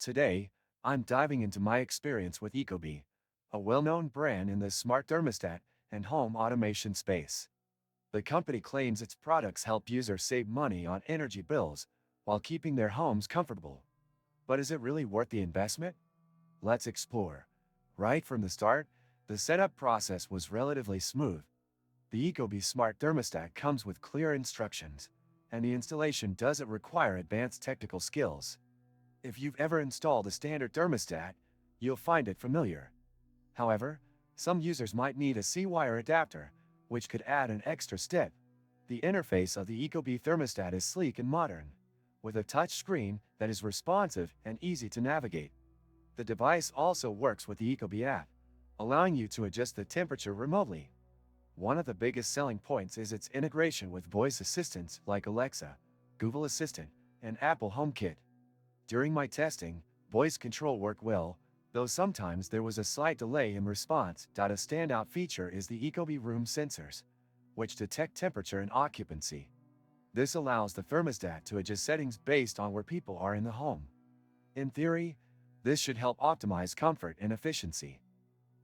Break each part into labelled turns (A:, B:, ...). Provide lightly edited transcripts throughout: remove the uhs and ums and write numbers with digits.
A: Today, I'm diving into my experience with Ecobee, a well-known brand in the smart thermostat and home automation space. The company claims its products help users save money on energy bills while keeping their homes comfortable. But is it really worth the investment? Let's explore. Right from the start, the setup process was relatively smooth. The Ecobee smart thermostat comes with clear instructions, and the installation doesn't require advanced technical skills. If you've ever installed a standard thermostat, you'll find it familiar. However, some users might need a C-wire adapter, which could add an extra step. The interface of the Ecobee thermostat is sleek and modern, with a touch screen that is responsive and easy to navigate. The device also works with the Ecobee app, allowing you to adjust the temperature remotely. One of the biggest selling points is its integration with voice assistants like Alexa, Google Assistant, and Apple HomeKit. During my testing, voice control worked well, though sometimes there was a slight delay in response. A standout feature is the Ecobee room sensors, which detect temperature and occupancy. This allows the thermostat to adjust settings based on where people are in the home. In theory, this should help optimize comfort and efficiency.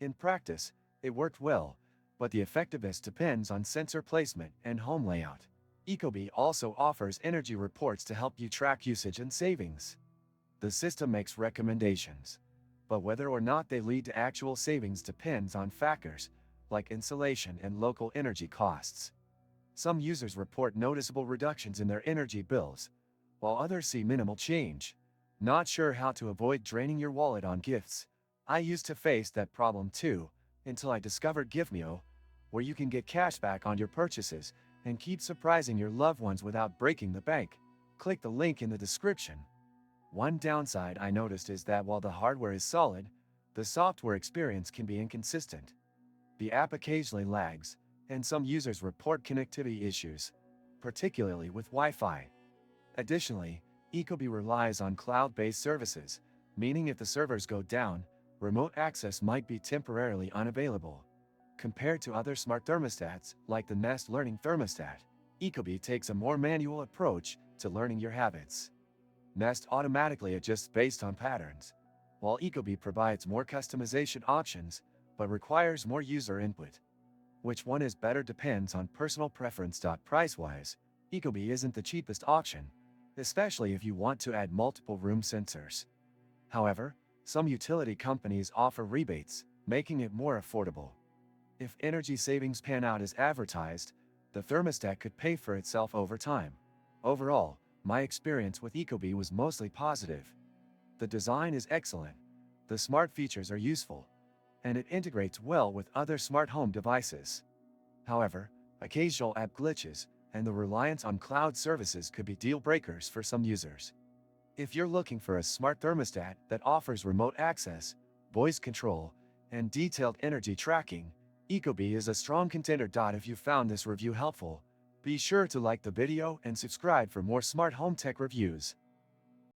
A: In practice, it worked well, but the effectiveness depends on sensor placement and home layout. Ecobee also offers energy reports to help you track usage and savings. The system makes recommendations, but whether or not they lead to actual savings depends on factors like insulation and local energy costs. Some users report noticeable reductions in their energy bills, while others see minimal change. Not sure how to avoid draining your wallet on gifts? I used to face that problem too, until I discovered Gifmeo, where you can get cash back on your purchases and keep surprising your loved ones without breaking the bank. Click the link in the description. One downside I noticed is that while the hardware is solid, the software experience can be inconsistent. The app occasionally lags, and some users report connectivity issues, particularly with Wi-Fi. Additionally, Ecobee relies on cloud-based services, meaning if the servers go down, remote access might be temporarily unavailable. Compared to other smart thermostats, like the Nest Learning Thermostat, Ecobee takes a more manual approach to learning your habits. Nest automatically adjusts based on patterns, while Ecobee provides more customization options, but requires more user input. Which one is better depends on personal preference. Price-wise, Ecobee isn't the cheapest option, especially if you want to add multiple room sensors. However, some utility companies offer rebates, making it more affordable. If energy savings pan out as advertised, the thermostat could pay for itself over time. Overall, my experience with Ecobee was mostly positive. The design is excellent, the smart features are useful, and it integrates well with other smart home devices. However, occasional app glitches and the reliance on cloud services could be deal breakers for some users. If you're looking for a smart thermostat that offers remote access, voice control, and detailed energy tracking, Ecobee is a strong contender. If you found this review helpful, be sure to like the video and subscribe for more smart home tech reviews.